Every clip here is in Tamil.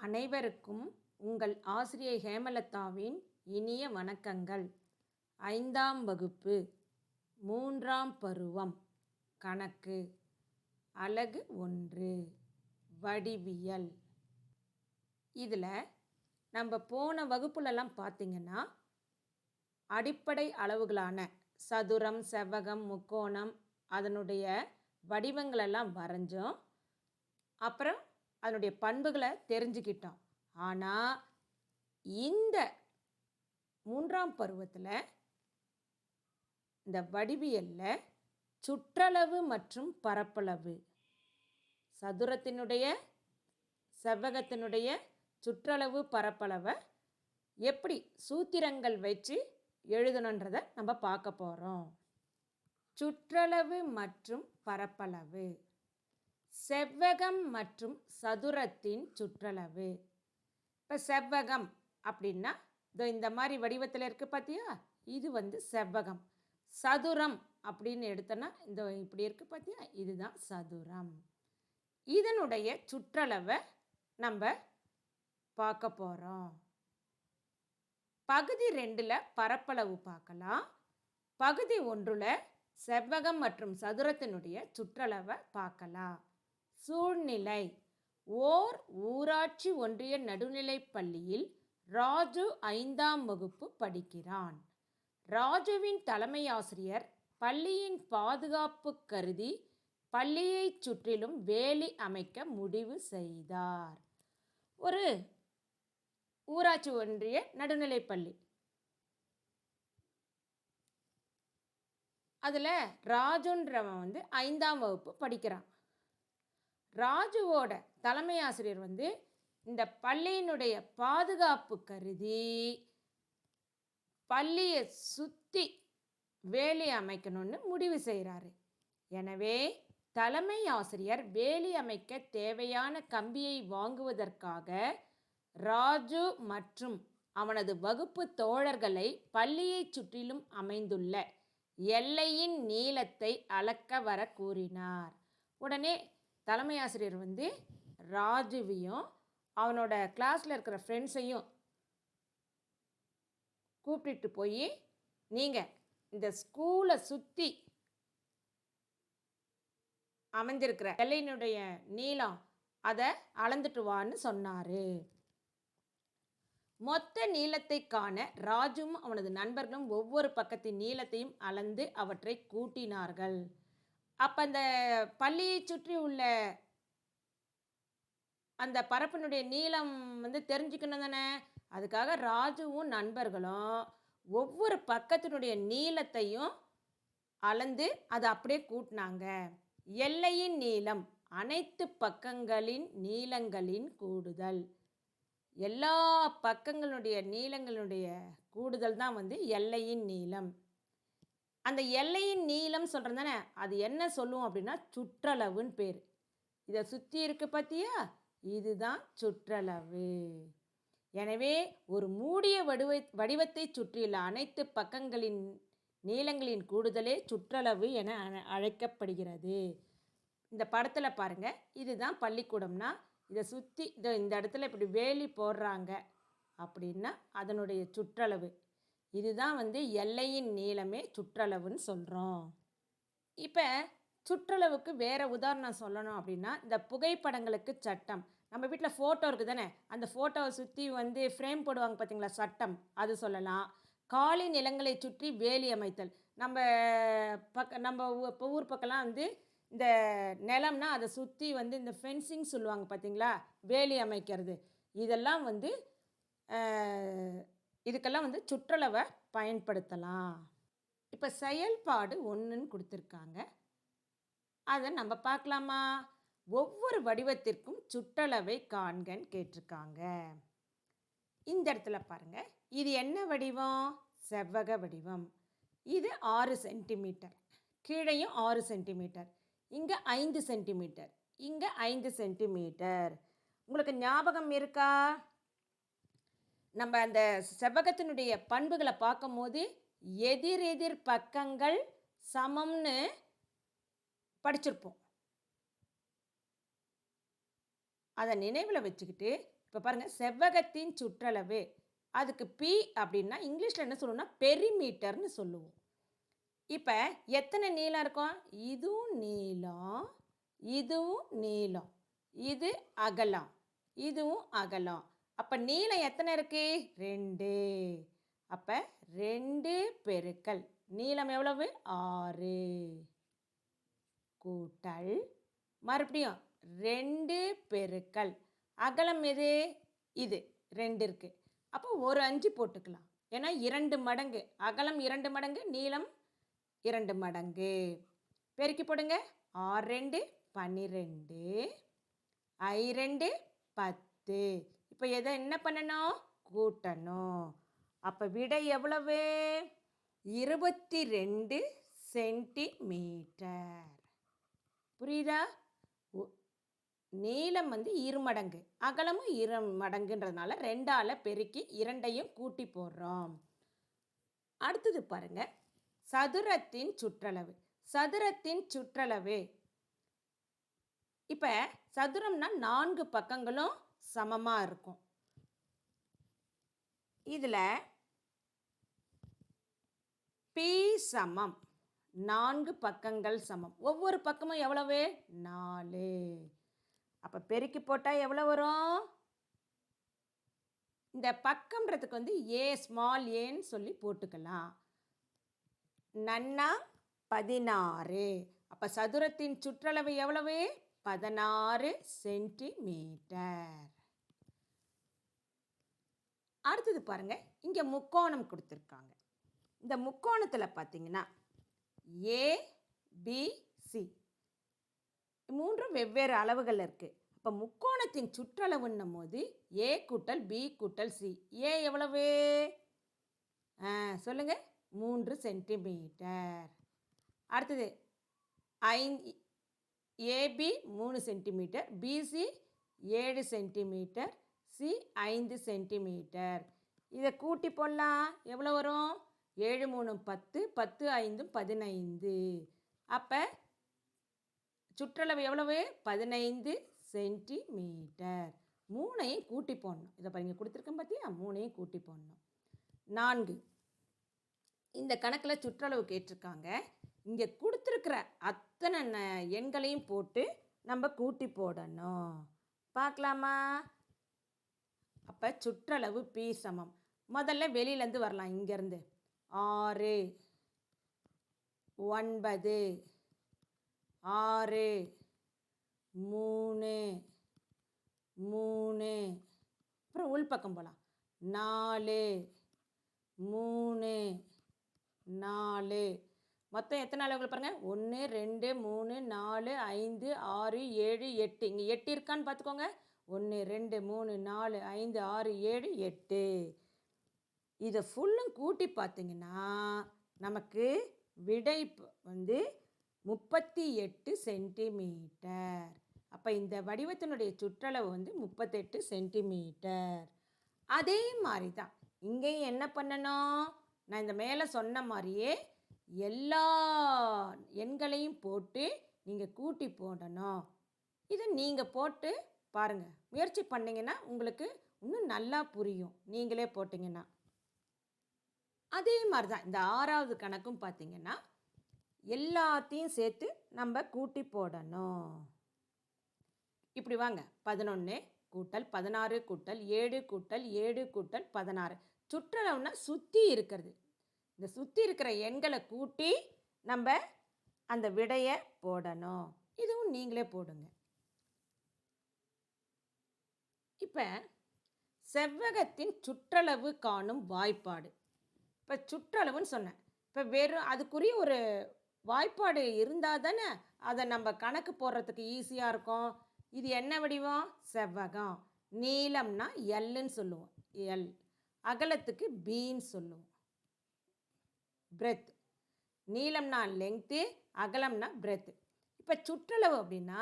அனைவருக்கும் உங்கள் ஆசிரியை ஹேமலதாவின் இனிய வணக்கங்கள். 5ஆம் வகுப்பு 3ஆம் பருவம் கணக்கு அலகு 1 வடிவியல். இதில் நம்ம போன வகுப்புலலாம் பார்த்திங்கன்னா அடிப்படை அளவுகளான சதுரம், செவ்வகம், முக்கோணம் அதனுடைய வடிவங்களெல்லாம் வரைஞ்சோம். அப்புறம் அதனுடைய பண்புகளை தெரிஞ்சுக்கிட்டோம். ஆனால் இந்த 3ஆம் பருவத்தில் இந்த வடிவியலில் சுற்றளவு மற்றும் பரப்பளவு, சதுரத்தினுடைய செவ்வகத்தினுடைய சுற்றளவு பரப்பளவை எப்படி சூத்திரங்கள் வச்சு எழுதணுன்றதை நம்ம பார்க்க போகிறோம். சுற்றளவு மற்றும் பரப்பளவு, செவ்வகம் மற்றும் சதுரத்தின் சுற்றளவு. இப்போ செவ்வகம் அப்படின்னா இந்த மாதிரி வடிவத்தில் இருக்குது பார்த்தியா, இது செவ்வகம். சதுரம் அப்படின்னு எடுத்தோன்னா இப்படி இருக்குது பார்த்தியா, இதுதான் சதுரம். இதனுடைய சுற்றளவை நம்ம பார்க்க போகிறோம். பகுதி 2ல் பரப்பளவு பார்க்கலாம். பகுதி 1ல் செவ்வகம் மற்றும் சதுரத்தினுடைய சுற்றளவை பார்க்கலாம். சூழ்நிலை. ஓர் ஊராட்சி ஒன்றிய நடுநிலைப் பள்ளியில் ராஜு 5ஆம் வகுப்பு படிக்கிறான். ராஜுவின் தலைமை ஆசிரியர் பள்ளியின் பாதுகாப்பு கருதி பள்ளியை சுற்றிலும் வேலி அமைக்க முடிவு செய்தார். ஒரு ஊராட்சி ஒன்றிய நடுநிலைப் பள்ளி, அதில் ராஜுன்றவன் 5ஆம் வகுப்பு படிக்கிறான். ராஜுவோட தலைமை ஆசிரியர் இந்த பள்ளியினுடைய பாதுகாப்பு கருதி பள்ளியை சுற்றி வேலி அமைக்கணும்னு முடிவு செய்கிறாரு. எனவே தலைமை ஆசிரியர் வேலி அமைக்க தேவையான கம்பியை வாங்குவதற்காக ராஜு மற்றும் அவனது வகுப்பு தோழர்களை பள்ளியை சுற்றிலும் அமைந்துள்ள எல்லையின் நீளத்தை அளக்க வர கூறினார். உடனே தலைமை ஆசிரியர் ராஜுவையும் அவனோட கிளாஸில் இருக்கிற ஃப்ரெண்ட்ஸையும் கூப்பிட்டு போய், நீங்கள் இந்த ஸ்கூலை சுற்றி அமைஞ்சிருக்கிற எல்லையினுடைய நீளம் அதை அளந்துட்டு வான்னு சொன்னார். மொத்த நீளத்தை காண ராஜுவும் அவனது நண்பர்களும் ஒவ்வொரு பக்கத்தின் நீளத்தையும் அளந்து அவற்றை கூட்டினார்கள். அப்போ அந்த பள்ளியை சுற்றி உள்ள அந்த பரப்பினுடைய நீளம் தெரிஞ்சுக்கணும் தானே. அதுக்காக ராஜுவும் நண்பர்களும் ஒவ்வொரு பக்கத்தினுடைய நீளத்தையும் அளந்து அதை அப்படியே கூட்டினாங்க. எல்லையின் நீளம் அனைத்து பக்கங்களின் நீளங்களின் கூடுதல். எல்லா பக்கங்களுடைய நீளங்களுடைய கூடுதல் தான் எல்லையின் நீளம். அந்த எல்லையின் நீளம் சொல்கிறது தானே, அது என்ன சொல்லுவோம் அப்படின்னா சுற்றளவுன்னு பேர். இதை சுற்றி இருக்குது பார்த்தியா, இதுதான் சுற்றளவு. எனவே ஒரு மூடிய வடிவத்தை சுற்றியுள்ள அனைத்து பக்கங்களின் நீளங்களின் கூடுதலே சுற்றளவு என அழைக்கப்படுகிறது. இந்த படத்தில் பாருங்கள், இதுதான் பள்ளிக்கூடம்னா இதை சுற்றி இந்த இடத்துல இப்படி வேலி போடுறாங்க அப்படின்னா அதனுடைய சுற்றளவு. இதுதான் எல்லையின் நீளமே சுற்றளவுன்னு சொல்கிறோம். இப்போ சுற்றளவுக்கு வேறு உதாரணம் சொல்லணும் அப்படின்னா, இந்த புகைப்படங்களுக்கு சட்டம். நம்ம வீட்டில் ஃபோட்டோ இருக்குது தானே, அந்த ஃபோட்டோவை சுற்றி ஃப்ரேம் போடுவாங்க பார்த்திங்களா, சட்டம், அது சொல்லலாம். காலி நிலங்களை சுற்றி வேலி அமைத்தல். நம்ம இப்போ ஊர் பக்கம்லாம் இந்த நிலம்னா அதை சுற்றி இந்த ஃபென்சிங் சொல்லுவாங்க பார்த்திங்களா, வேலி அமைக்கிறது. இதெல்லாம் இதுக்கெல்லாம் சுற்றளவை பயன்படுத்தலாம். இப்போ செயல்பாடு 1ன்னு கொடுத்துருக்காங்க, அதை நம்ம பார்க்கலாமா. ஒவ்வொரு வடிவத்திற்கும் சுற்றளவை காண்கன்னு கேட்டிருக்காங்க. இந்த இடத்துல பாருங்கள், இது என்ன வடிவம், செவ்வக வடிவம். இது 6 சென்டிமீட்டர், கீழையும் 6 சென்டிமீட்டர், இங்கே 5 சென்டிமீட்டர், இங்கே 5 சென்டிமீட்டர். உங்களுக்கு ஞாபகம் இருக்கா, நம்ம அந்த செவ்வகத்தினுடைய பண்புகளை பார்க்கும்போது எதிர் பக்கங்கள் சமம்னு படிச்சிருப்போம். அதை நினைவில் வச்சுக்கிட்டு இப்போ பாருங்க, செவ்வகத்தின் சுற்றளவு. அதுக்கு பி அப்படின்னா இங்கிலீஷ்ல என்ன சொல்லுவோம்னா பெரிமீட்டர்னு சொல்லுவோம். இப்ப எத்தனை நீளம் இருக்கும்? இதுவும் நீளம், இதுவும் நீளம், இது அகலம், இதுவும் அகலம். அப்ப நீளம் எத்தனை இருக்கு? 2. அப்ப 2 பெருக்கல் நீளம் எவ்வளவு? 6 கூட்டல் மறுபடியும் 2 பெருக்கல் அகலம் எது? இது 2 இருக்கு. அப்போ ஒரு 5 போட்டுக்கலாம். ஏன்னா 2 மடங்கு அகலம், 2 மடங்கு நீளம், 2 மடங்கு. பெருக்கி போடுங்க. 6 2 12, I 2 10. இப்போ எதை என்ன பண்ணணும்? கூட்டணும். அப்போ விடை எவ்வளவு? 22 சென்டிமீட்டர். புரியுதா? நீளம் வந்து 2 மடங்கு, அகலமும் 2 மடங்குன்றதுனால 2ஆல் பெருக்கி 2ஐயும் கூட்டி போடுறோம். அடுத்தது பாருங்க, சதுரத்தின் சுற்றளவு. சதுரத்தின் சுற்றளவு. இப்போ சதுரம்னா 4 பக்கங்களும் சமமாக இருக்கும். இதில் பி சமம் 4 பக்கங்கள் சமம். ஒவ்வொரு பக்கமும் எவ்வளவு? 4. அப்போ பெருக்கி போட்டால் எவ்வளோ வரும்? இந்த பக்கம்ன்றதுக்கு வந்து ஏ ஸ்மால் ஏன்னு சொல்லி போட்டுக்கலாம். நன்னா 16. அப்போ சதுரத்தின் சுற்றளவு எவ்வளவு? 16 சென்டிமீட்டர். அடுத்தது பாருங்க, இங்கே முக்கோணம் கொடுத்துருக்காங்க. இந்த முக்கோணத்தில் பார்த்தீங்கன்னா ஏபிசி மூன்றும் வெவ்வேறு அளவுகள் இருக்குது. அப்போ முக்கோணத்தின் சுற்றளவுன்னும் போது ஏ கூட்டல் பி கூட்டல் சி. ஏ எவ்வளவு? சொல்லுங்கள். 3 சென்டிமீட்டர். அடுத்தது AB 3 centimetre, BC 7 centimetre, C 5 centimetre. இதை கூட்டி போடலாம். எவ்வளோ வரும்? 7 3 10, 10 5 15. அப்போ சுற்றளவு எவ்வளவு? 15 சென்டிமீட்டர். 3ஐயும் கூட்டி போடணும். இதை பாருங்க, கொடுத்துருக்கேன் பார்த்தியா? 3ஐயும் கூட்டி போடணும். 4. இந்த கணக்கில் சுற்றளவு கேட்டிருக்காங்க. இங்கே கொடுத்துருக்கிற அத்தனை எண்களையும் போட்டு நம்ம கூட்டி போடணும். பார்க்கலாமா? அப்போ சுற்றளவு பி சமம். முதல்ல வெளியிலேருந்து வரலாம். இங்கேருந்து 6 9 6 3 3. அப்புறம் உள்பக்கம் போகலாம். 4 3 4. மொத்தம் எத்தனை அளவுகள் பாருங்கள்? 1 2 3 4 5 6 7 8. இங்கே 8 இருக்கான்னு பார்த்துக்கோங்க. 1 2 3 4 5 6 7 8. இதை ஃபுல்லும் கூட்டி பார்த்தீங்கன்னா நமக்கு விடை வந்து 38 சென்டிமீட்டர். அப்போ இந்த வடிவத்தினுடைய சுற்றளவு வந்து 38 சென்டிமீட்டர். அதே மாதிரி தான் இங்கேயும் என்ன பண்ணணும்? நான் இந்த மேலே சொன்ன மாதிரியே எல்லா எண்களையும் போட்டு நீங்கள் கூட்டி போடணும். இதை நீங்கள் போட்டு பாருங்கள். முயற்சி பண்ணிங்கன்னா உங்களுக்கு இன்னும் நல்லா புரியும், நீங்களே போட்டிங்கன்னா. அதே மாதிரி தான் இந்த 6வது கணக்கும் பார்த்தீங்கன்னா எல்லாத்தையும் சேர்த்து நம்ம கூட்டி போடணும். இப்படி வாங்க. 11 கூட்டல் 16 கூட்டல் 7 கூட்டல் 7 கூட்டல் 16. சுற்றளவுனா சுற்றி இருக்கிறது. இந்த சுற்றி இருக்கிற எண்களை கூட்டி நம்ம அந்த விடையை போடணும். இதுவும் நீங்களே போடுங்க. இப்போ செவ்வகத்தின் சுற்றளவு காணும் வாய்ப்பாடு. இப்போ சுற்றளவுன்னு சொன்னேன். இப்போ வெறும் அதுக்குரிய ஒரு வாய்ப்பாடு இருந்தால் தானே அதை நம்ம கணக்கு போடுறதுக்கு ஈஸியாக இருக்கும். இது என்ன வடிவம்? செவ்வகம். நீளம்னா எல்லுன்னு சொல்லுவோம், எல். அகலத்துக்கு பின்னு சொல்லுவோம், பிரெத். நீளம்னா லெங்க்த்து, அகலம்னா பிரெத். இப்போ சுற்றளவு அப்படின்னா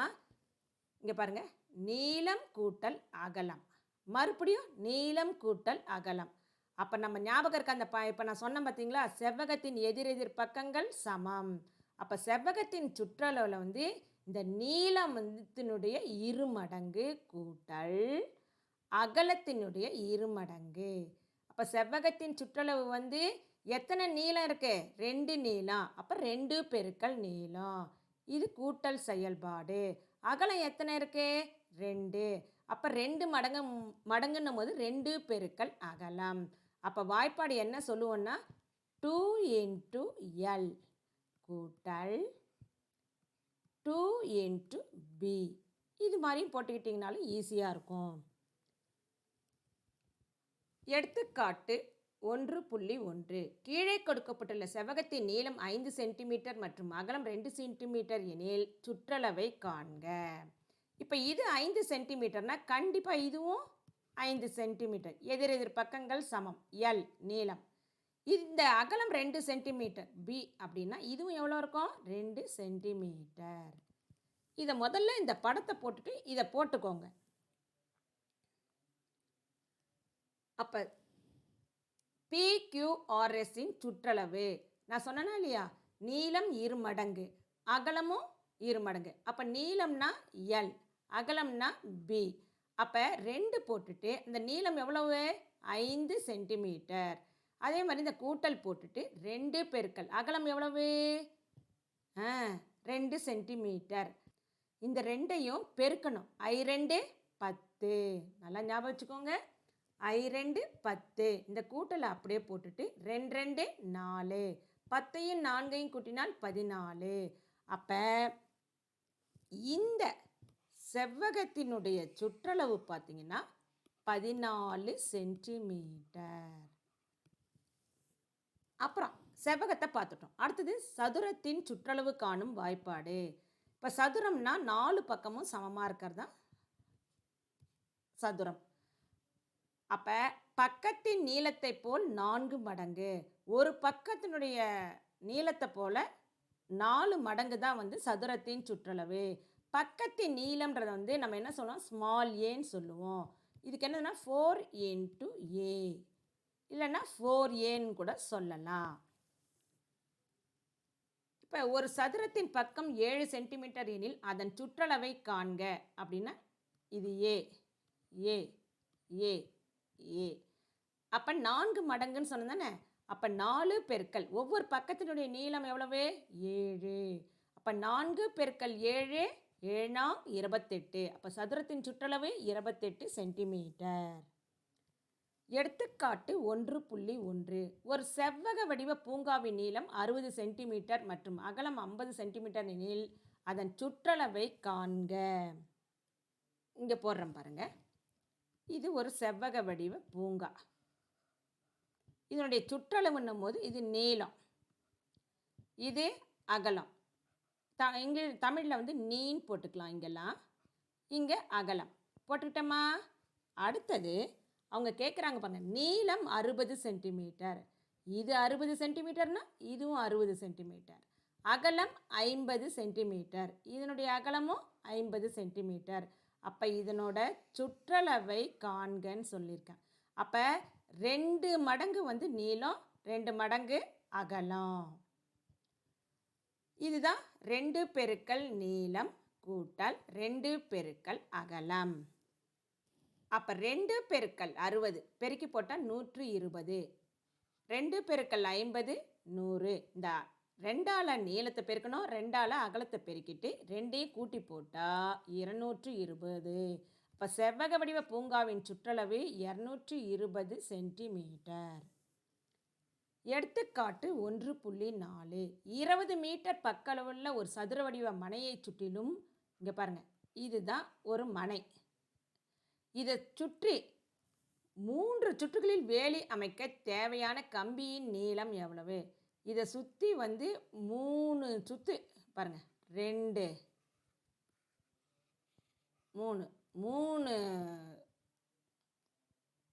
இங்கே பாருங்கள், நீளம் கூட்டல் அகலம், மறுபடியும் நீளம் கூட்டல் அகலம். அப்போ நம்ம ஞாபகம் இருக்க அந்த இப்போ நான் சொன்னேன் பார்த்தீங்களா, செவ்வகத்தின் எதிரெதிர் பக்கங்கள் சமம். அப்போ செவ்வகத்தின் சுற்றளவில் வந்து இந்த நீளம் வந்துனுடைய 2 மடங்கு கூட்டல் அகலத்தினுடைய இருமடங்கு. அப்போ செவ்வகத்தின் சுற்றளவு வந்து எத்தனை நீளம் இருக்கு? 2 நீளம். அப்போ 2 பெருக்கல் நீளம். இது கூட்டல் செயல்பாடு. அகலம் எத்தனை இருக்கு? 2. அப்போ 2 மடங்குன்னும் போது 2 பெருக்கல் அகலம். அப்போ வாய்ப்பாடு என்ன சொல்லுவோன்னா 2 இன்ட்டு எல் கூட்டல் 2 இன்ட்டு பி. இது மாதிரியும் போட்டுக்கிட்டிங்கனாலும் ஈஸியாக இருக்கும். எடுத்துக்காட்டு 1.1 கீழே கொடுக்கப்பட்டுள்ள செவ்வகத்தின் நீளம் 5 சென்டிமீட்டர் மற்றும் அகலம் 2 சென்டிமீட்டர் எனில் சுற்றளவை காண்க. இப்போ இது 5 சென்டிமீட்டர்னா கண்டிப்பாக இதுவும் 5 சென்டிமீட்டர். எதிரெதிர் பக்கங்கள் சமம். எல் நீளம். இந்த அகலம் 2 சென்டிமீட்டர் பி அப்படின்னா இதுவும் எவ்வளோ இருக்கும்? 2 சென்டிமீட்டர். இதை முதல்ல இந்த படத்தை போட்டுட்டு இதை போட்டுக்கோங்க. அப்போ PQRSின் சுற்றளவு நான் சொன்னேனா இல்லையா? நீளம் இருமடங்கு, அகலமும் இருமடங்கு. அப்போ நீளம்னா எல், அகலம்னா பி. அப்போ 2 போட்டுட்டு இந்த நீளம் எவ்வளவு? 5 சென்டிமீட்டர். அதே மாதிரி இந்த கூட்டல் போட்டுட்டு 2 பெருக்கல் அகலம் எவ்வளவு? 2 சென்டிமீட்டர். இந்த ரெண்டையும் பெருக்கணும். I2 10. நல்லா ஞாபகம் வச்சுக்கோங்க. I2 10. இந்த கூட்டலை அப்படியே போட்டுட்டு 2 2 4. 10ஐயும் 4ஐயும் கூட்டினால் 14. அப்போ இந்த செவ்வகத்தினுடைய சுற்றளவு பார்த்தீங்கன்னா 14 சென்டிமீட்டர். அப்புறம் செவ்வகத்தை பார்த்துட்டோம். அடுத்தது சதுரத்தின் சுற்றளவு காணும் வாய்ப்பாடு. இப்போ சதுரம்னா 4 பக்கமும் சமமாக இருக்கிறது தான் சதுரம். அப்போ பக்கத்தின் நீளத்தை போல் 4 மடங்கு. ஒரு பக்கத்தினுடைய நீளத்தை போல் 4 மடங்கு தான் வந்து சதுரத்தின் சுற்றளவு. பக்கத்தின் நீளம்ன்றதை வந்து நம்ம என்ன சொல்லுவோம்? ஸ்மால் ஏன்னு சொல்லுவோம். இதுக்கு என்னதுன்னா 4 இன்ட்டு ஏ இல்லைன்னா 4ஏன்னு கூட சொல்லலாம். இப்போ ஒரு சதுரத்தின் பக்கம் 7 சென்டிமீட்டர் எனில் அதன் சுற்றளவை காண்க அப்படின்னா இது ஏ ஏ ஏ ஏ. அப்போ 4 மடங்குன்னு சொன்னது தானே? அப்போ 4 பெருக்கல் ஒவ்வொரு பக்கத்தினுடைய நீளம் எவ்வளவு? 7. அப்போ 4 பெருக்கல் 7 7 28. அப்போ சதுரத்தின் சுற்றளவு 28 சென்டிமீட்டர். எடுத்துக்காட்டு 1.1 ஒரு செவ்வக வடிவ பூங்காவின் நீளம் 60 சென்டிமீட்டர் மற்றும் அகலம் 50 சென்டிமீட்டர் எனில் அதன் சுற்றளவை காண்க. இங்கே போடுறேன் பாருங்க. இது ஒரு செவ்வக வடிவ பூங்கா. இதனுடைய சுற்றளவுன்னும் போது இது நீளம், இது அகலம். தமிழில் வந்து நீன்னு போட்டுக்கலாம். இங்கெல்லாம் இங்கே அகலம் போட்டுக்கிட்டோமா? அடுத்தது அவங்க கேட்குறாங்க பாருங்க, நீளம் 60 சென்டிமீட்டர். இது 60 சென்டிமீட்டர்னா இதுவும் 60 சென்டிமீட்டர். அகலம் 50 சென்டிமீட்டர். இதனுடைய அகலமும் 50 சென்டிமீட்டர். அப்போ இதனோட சுற்றளவை காண்கன்னு சொல்லியிருக்கேன். அப்போ 2 மடங்கு வந்து நீளம், 2 மடங்கு அகலம். இதுதான் 2 பெருக்கல் நீளம் கூட்டல் 2 பெருக்கல் அகலம். அப்போ 2 பெருக்கல் 60 பெருக்கி போட்டால் 120. 2 பெருக்கல் 50 100. இந்த 2ஆல் நீளத்தை பெருக்கணும், 2ஆல் அகலத்தை பெருக்கிட்டு 2ஐயும் கூட்டி போட்டால் 220. அப்போ செவ்வக வடிவ பூங்காவின் சுற்றளவு 220 சென்டிமீட்டர். எடுத்துக்காட்டு 1.4 20 மீட்டர் பக்களவுள்ள ஒரு சதுர வடிவ மனையை சுற்றிலும், இங்கே பாருங்கள், இதுதான் ஒரு மனை. இதை சுற்றி 3 சுற்றுகளில் வேலி அமைக்க தேவையான கம்பியின் நீளம் எவ்வளவு? இதை சுற்றி வந்து 3 சுற்று பாருங்கள், 2 3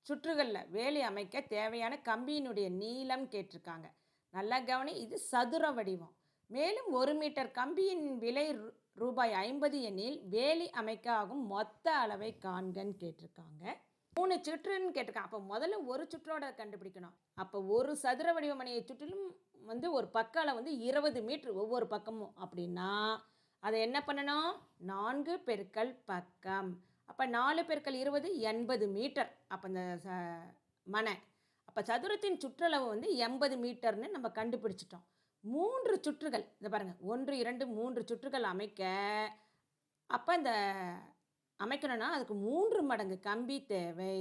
சுற்றுகளில் வேலி அமைக்க தேவையான கம்பியினுடைய நீளம் கேட்டிருக்காங்க. நல்லா கவனி, இது சதுர வடிவம். மேலும் 1 மீட்டர் கம்பியின் விலை ரூபாய் 50 எனில் வேலி அமைக்க ஆகும் மொத்த அளவை காண்கன்னு கேட்டிருக்காங்க. 3 சுற்றுன்னு கேட்டிருக்காங்க. அப்போ முதல்ல ஒரு சுற்றோட கண்டுபிடிக்கணும். அப்போ ஒரு சதுர வடிவ மனையை சுற்றிலும் வந்து ஒரு பக்கம் வந்து 20 மீட்டர் ஒவ்வொரு பக்கமும். அப்படின்னா அதை என்ன பண்ணணும்? 4 பெருக்கல் பக்கம். அப்போ 4 பெருக்கல் 20 80 மீட்டர். அப்போ இந்த மனை. அப்போ சதுரத்தின் சுற்றளவு வந்து 80 மீட்டர்னு நம்ம கண்டுபிடிச்சிட்டோம். 3 சுற்றுகள் இந்த பாருங்கள், 1 2 3 சுற்றுகள் அமைக்க, அப்போ இந்த அமைக்கணும்னா அதுக்கு 3 மடங்கு கம்பி தேவை.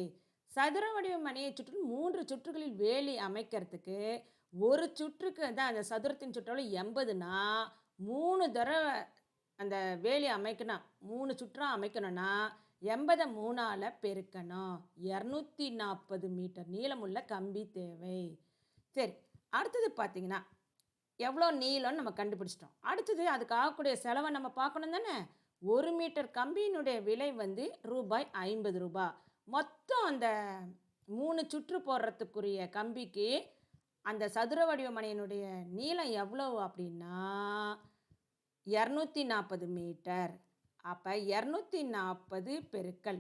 சதுர வடிவ மனையை சுற்றி 3 சுற்றுகளில் வேலி அமைக்கிறதுக்கு ஒரு சுற்றுக்கு தான் அந்த சதுரத்தின் சுற்றளவு 80னா 3 தடவை அந்த வேலி அமைக்கணும். 3 சுற்றாக அமைக்கணும்னா 80 3ஆல் பெருக்கணும். 240 மீட்டர் நீளமுள்ள கம்பி தேவை. சரி, அடுத்தது பார்த்தீங்கன்னா எவ்வளோ நீளம்னு நம்ம கண்டுபிடிச்சிட்டோம். அடுத்தது அதுக்கு ஆகக்கூடிய செலவை நம்ம பார்க்கணும் தானே. 1 மீட்டர் கம்பியினுடைய விலை வந்து ரூபாய் 50. மொத்தம் அந்த 3 சுற்று போடுறதுக்குரிய கம்பிக்கு அந்த சதுர வடிவ மனையினுடைய நீளம் எவ்வளவு அப்படின்னா 240 மீட்டர். அப்போ 240 பெருக்கல்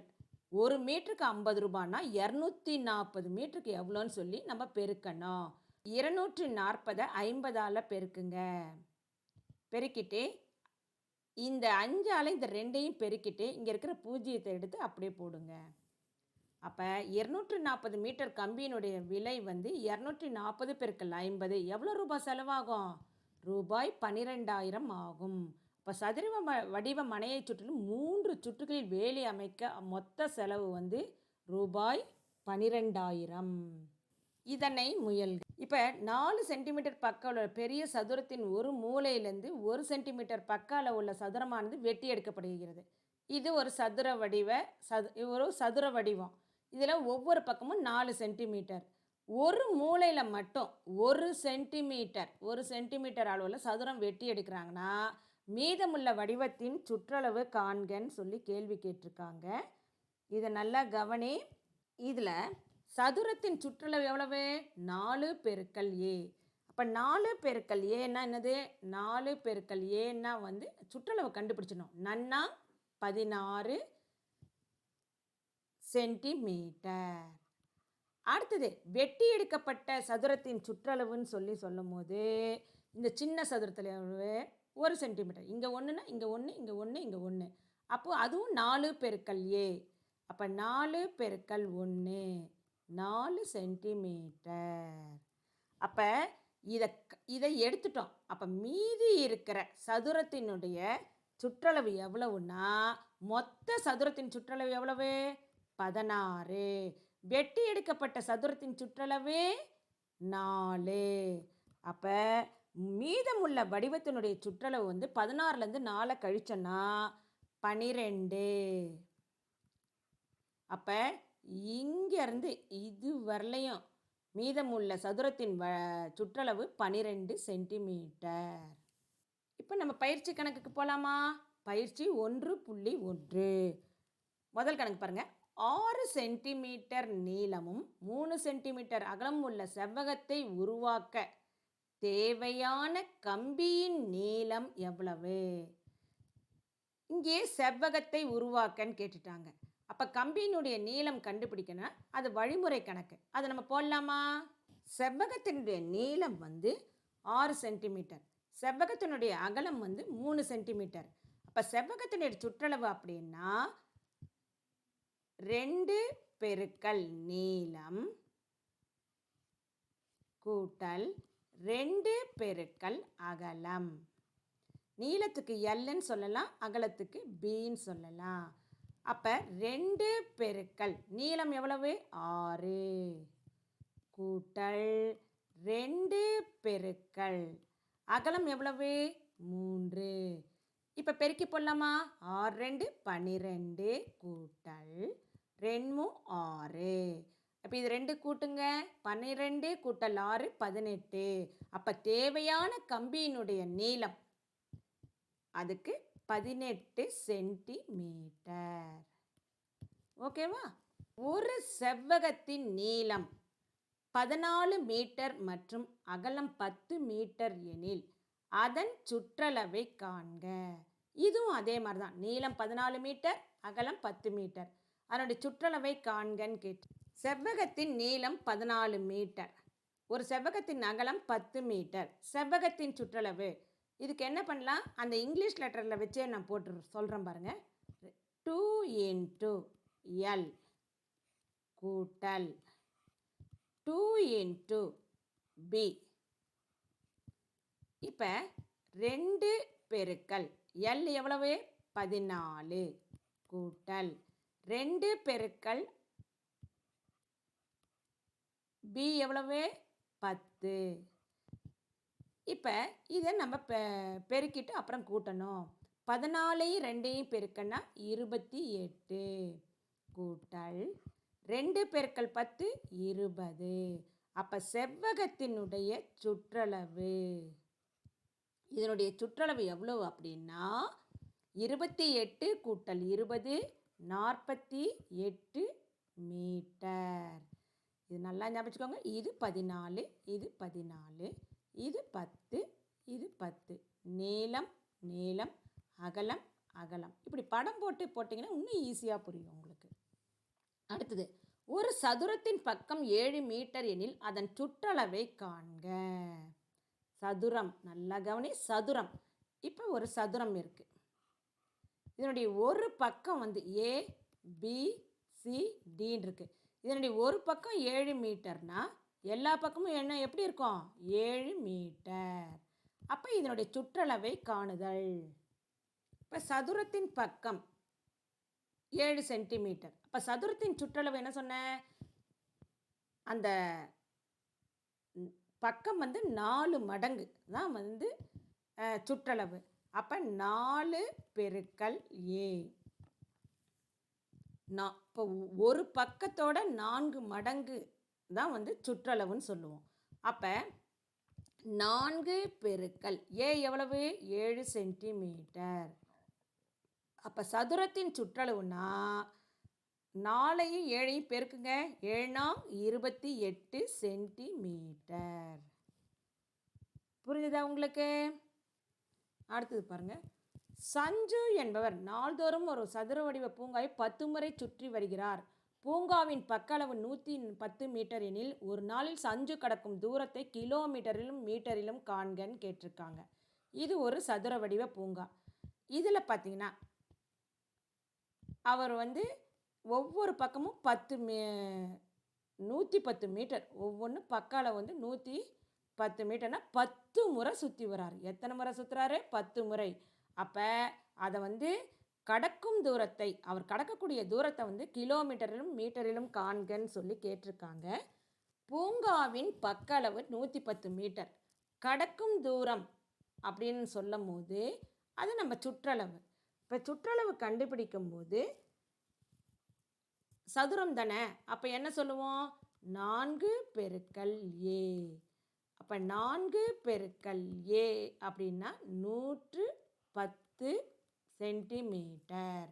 1 மீட்டருக்கு 50 ரூபான்னா 240 மீட்டருக்கு எவ்வளோன்னு சொல்லி நம்ம பெருக்கணும். 240 50ஆல் பெருக்குங்க. பெருக்கிட்டு இந்த 5ஆல் இந்த 2ஐயும் பெருக்கிட்டு இங்கே இருக்கிற பூஜ்ஜியத்தை எடுத்து அப்படியே போடுங்க. அப்போ 240 மீட்டர் கம்பியினுடைய விலை வந்து 240 பெருக்கல் 50 எவ்வளோ ரூபாய் செலவாகும்? ரூபாய் 12,000 ஆகும். இப்போ சதுர வடிவ மனையை சுற்றிலும் 3 சுற்றுகளில் வேலி அமைக்க மொத்த செலவு வந்து ரூபாய் 12,000. இதனை முயல்க. இப்போ 4 சென்டிமீட்டர் பக்க உள்ள பெரிய சதுரத்தின் ஒரு மூலையிலேருந்து 1 சென்டிமீட்டர் பக்கால உள்ள சதுரமானது வெட்டி எடுக்கப்படுகிறது. இது ஒரு சதுர வடிவம். இதில் ஒவ்வொரு பக்கமும் 4 சென்டிமீட்டர். ஒரு மூலையில் மட்டும் 1 சென்டிமீட்டர் அளவில் சதுரம் வெட்டி எடுக்கிறாங்கன்னா மீதமுள்ள வடிவத்தின் சுற்றளவு காண்கன்னு சொல்லி கேள்வி கேட்டிருக்காங்க. இதை நல்லா கவனி. இதில் சதுரத்தின் சுற்றளவு எவ்வளவு? 4 பெருக்கல் ஏ. அப்போ 4 பெருக்கல் ஏன்னா என்னது? 4 பெருக்கல் ஏன்னா வந்து சுற்றளவு கண்டுபிடிச்சிடணும். நன்னா 16 சென்டிமீட்டர். அடுத்தது வெட்டி எடுக்கப்பட்ட சதுரத்தின் சுற்றளவுன்னு சொல்லி சொல்லும் போது இந்த சின்ன சதுரத்தில் 1 சென்டிமீட்டர், இங்கே ஒன்றுனா இங்கே 1, இங்கே 1, இங்கே 1. அப்போது அதுவும் 4 பெருக்கல் ஏ. அப்போ 4 பெருக்கல் 1 4 சென்டிமீட்டர். அப்போ இதை எடுத்துட்டோம். அப்போ மீதி இருக்கிற சதுரத்தினுடைய சுற்றளவு எவ்வளவுன்னா மொத்த சதுரத்தின் சுற்றளவு எவ்வளவு? 16. வெட்டி எடுக்கப்பட்ட சதுரத்தின் சுற்றளவு 4. அப்போ மீதமுள்ள வடிவத்தினுடைய சுற்றளவு வந்து 16லேருந்து 4 கழிச்சோன்னா 12. அப்போ இங்கேருந்து இது வரலையும் மீதமுள்ள சதுரத்தின் சுற்றளவு 12 சென்டிமீட்டர். இப்போ நம்ம பயிற்சி கணக்குக்கு போகலாமா? பயிற்சி 1.1. முதல் கணக்கு பாருங்கள். 6 சென்டிமீட்டர் நீளமும் 3 சென்டிமீட்டர் அகலம் உள்ள செவ்வகத்தை உருவாக்க தேவையான கம்பியின் நீளம் எவ்வளவு? இங்கே செவ்வகத்தை உருவாக்கன்னு கேட்டுட்டாங்க. அப்போ கம்பியினுடைய நீளம் கண்டுபிடிக்கணும். அது வழிமுறை கணக்கு. அதை நம்ம போடலாமா? செவ்வகத்தினுடைய நீளம் வந்து 6 சென்டிமீட்டர். செவ்வகத்தினுடைய அகலம் வந்து 3 சென்டிமீட்டர். அப்போ செவ்வகத்தினுடைய சுற்றளவு அப்படின்னா 2 பெருக்கல் நீளம் கூட்டல் 2 பெருக்கல் அகலம். நீளத்துக்கு எல்ன்னு சொல்லலாம், அகலத்துக்கு பின்னு சொல்லலாம். அப்போ 2 பெருக்கல் நீளம் எவ்வளவு? 6 கூட்டல் 2 பெருக்கல் அகலம் எவ்வளவு? 3. இப்போ பெருக்கி போடலாமா? 6 2 12 கூட்டல் 2 6. அப்போ இது 2 கூட்டுங்க. 12 கூட்டல் 6 18. அப்போ தேவையான கம்பியினுடைய நீளம் அதுக்கு 18 சென்டிமீட்டர். ஓகேவா? ஒரு செவ்வகத்தின் நீளம் 14 மீட்டர் மற்றும் அகலம் 10 மீட்டர் எனில் அதன் சுற்றளவை காண்க. இதுவும் அதே மாதிரி தான். நீளம் 14 மீட்டர், அகலம் 10 மீட்டர். அதனுடைய சுற்றளவை காண்கன்னு கேட்டு, செவ்வகத்தின் நீளம் 14 மீட்டர், ஒரு செவ்வகத்தின் அகலம் 10 மீட்டர், செவ்வகத்தின் சுற்றளவு. இதுக்கு என்ன பண்ணலாம்? அந்த இங்கிலீஷ் லெட்டரில் வச்சே நான் போட்டு சொல்கிறேன் பாருங்கள். 2 இன்ட்டு எல் கூட்டல் 2 இன்ட்டு பி. இப்போ 2 பெருக்கல் எல் எவ்வளவு 14 கூட்டல் 2 பெருக்கல் பி எவ்வளவு 10. இப்போ இதை நம்ம பெருக்கிட்டு அப்புறம் கூட்டணும். 14 2 பெருக்கன்னா 28 கூட்டல் 2 பெருக்கல் 10 20. அப்போ செவ்வகத்தினுடைய சுற்றளவு இதனுடைய சுற்றளவு எவ்வளவு அப்படின்னா 28 கூட்டல் 20 48 மீட்டர். இது நல்லா ஞாபகம். இது 14 இது 14 இது 10 இது 10. நீளம் நீளம் அகலம் அகலம். இப்படி படம் போட்டிங்கன்னா இன்னும் ஈஸியாக புரியும் உங்களுக்கு. அடுத்தது ஒரு சதுரத்தின் பக்கம் 7 மீட்டர் எனில் அதன் சுற்றளவை காண்க. சதுரம் நல்லா கவனி. சதுரம். இப்போ ஒரு சதுரம் இருக்குது. இதனுடைய ஒரு பக்கம் வந்து ஏ பி சி டின்னு இருக்குது. இதனுடைய ஒரு பக்கம் 7 மீட்டர்னா எல்லா பக்கமும் என்ன எப்படி இருக்கும் 7 மீட்டர். அப்போ இதனுடைய சுற்றளவை காணுதல். இப்போ சதுரத்தின் பக்கம் 7 சென்டிமீட்டர். அப்போ சதுரத்தின் சுற்றளவு என்ன சொன்னேன், அந்த பக்கம் வந்து 4 மடங்கு தான் வந்து சுற்றளவு. அப்போ 4 பெருக்கல் ஏ. இப்போ ஒரு பக்கத்தோட 4 மடங்கு தான் வந்து சுற்றளவுன்னு சொல்லுவோம். அப்போ 4 பெருக்கல் ஏ எவ்வளவு 7 சென்டிமீட்டர். அப்போ சதுரத்தின் சுற்றளவுனா 4ஐயும் 7ஐயும் பெருக்குங்க. 7 28 சென்டிமீட்டர். புரிஞ்சுதா உங்களுக்கு? அடுத்தது பாருங்க. சஞ்சு என்பவர் நாள்தோறும் ஒரு சதுர வடிவ பூங்காவை 10 முறை சுற்றி வருகிறார். பூங்காவின் பக்க அளவு 110 மீட்டர் எனில் ஒரு நாளில் சஞ்சு கடக்கும் தூரத்தை கிலோமீட்டரிலும் மீட்டரிலும் காண்கன்னு கேட்டிருக்காங்க. இது ஒரு சதுர வடிவ பூங்கா. இதில் பார்த்தீங்கன்னா அவர் வந்து ஒவ்வொரு பக்கமும் 110 மீட்டர், ஒவ்வொன்று பக்க அளவு வந்து 110 மீட்டர்னா 10 முறை சுற்றி வராரு. எத்தனை முறை சுற்றுறாரு 10 முறை. அப்போ அதை வந்து கடக்கும் தூரத்தை அவர் கடக்கக்கூடிய தூரத்தை வந்து கிலோமீட்டரிலும் மீட்டரிலும் காண்கன்னு சொல்லி கேட்டிருக்காங்க. பூங்காவின் பக்க அளவு 110 மீட்டர். கடக்கும் தூரம் அப்படின்னு சொல்லும் போது அது நம்ம சுற்றளவு. இப்போ சுற்றளவு கண்டுபிடிக்கும் போது சதுரம் தானே. அப்போ என்ன சொல்லுவோம் 4 பெருக்கல் ஏ. அப்போ 4 பெருக்கல் ஏ அப்படின்னா 110 சென்டிமீட்டர்.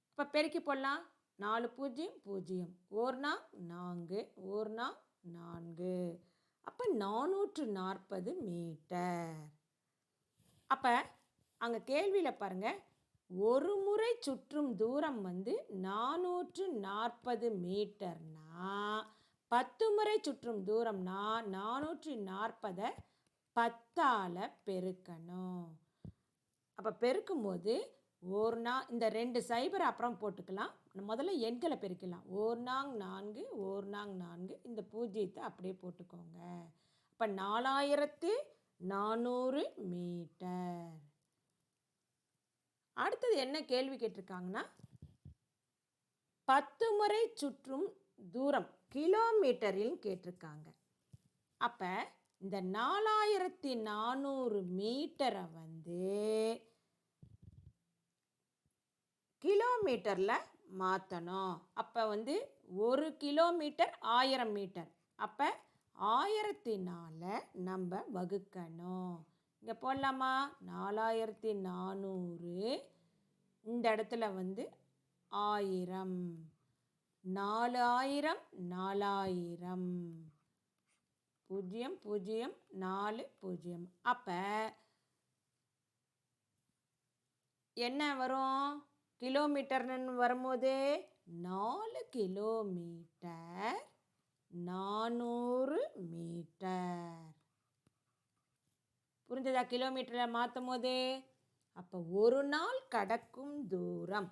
இப்போ பெருக்கி போடலாம். 4 0 0 1 4 1 4. அப்போ 440 மீட்டர். அப்போ அங்கே கேள்வியில் பாருங்கள், ஒரு முறை சுற்றும் தூரம் வந்து 440 மீட்டர்னா 10 முறை சுற்றும் தூரம்னா 440 10ஆல் பெருக்கணும். அப்போ பெருக்கும்போது இந்த 2 சைபர் அப்புறம் போட்டுக்கலாம். முதல்ல எண்களை பெருக்கலாம். 1 4 1 4 இந்த 0 அப்படியே போட்டுக்கோங்க. அப்போ 4400 மீட்டர். அடுத்தது என்ன கேள்வி கேட்டிருக்காங்கன்னா 10 முறை சுற்றும் தூரம் கிலோமீட்டரில் கேட்டிருக்காங்க. அப்போ இந்த 4400 மீட்டரை வந்து கிலோமீட்டரில் மாற்றணும். அப்போ வந்து 1 கிலோமீட்டர் 1000 மீட்டர். அப்போ 1000 நம்ம வகுக்கணும். இங்கே போடலாமா 4400 இந்த இடத்துல வந்து 1000 4000 4000 0 0 4 0. அப்போ என்ன வரும் கிலோமீட்டர்னு வரும்போது 4 கிலோமீட்டர் 400 மீட்டர். புரிஞ்சதா கிலோமீட்டரில் மாற்றும் போது? அப்போ ஒரு நாள் கடக்கும் தூரம்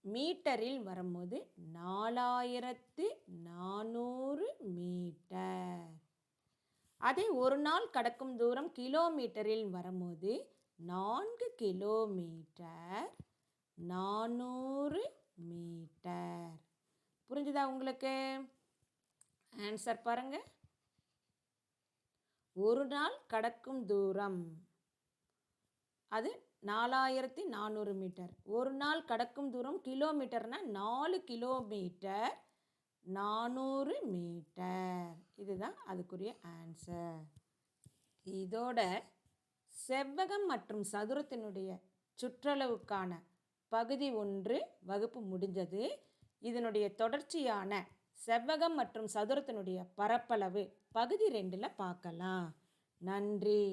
மீட்டரில் வரும்போது 4400 மீட்டர். அதே ஒரு நாள் கடக்கும் தூரம் கிலோமீட்டரில் வரும்போது 4 கிலோமீட்டர் 400 மீட்டர். புரிஞ்சுதா உங்களுக்கு? ஆன்சர் பாருங்க. ஒரு நாள் கடக்கும் தூரம் அது 4400 மீட்டர். ஒரு நாள் கடக்கும் தூரம் கிலோமீட்டர்னா 4 கிலோமீட்டர் 400 மீட்டர். இதுதான் அதுக்குரிய ஆன்சர். இதோட செவ்வகம் மற்றும் சதுரத்தினுடைய சுற்றளவுக்கான பகுதி 1 வகுப்பு முடிஞ்சது. இதனுடைய தொடர்ச்சியான செவ்வகம் மற்றும் சதுரத்தினுடைய பரப்பளவு பகுதி 2ல் பார்க்கலாம். நன்றி.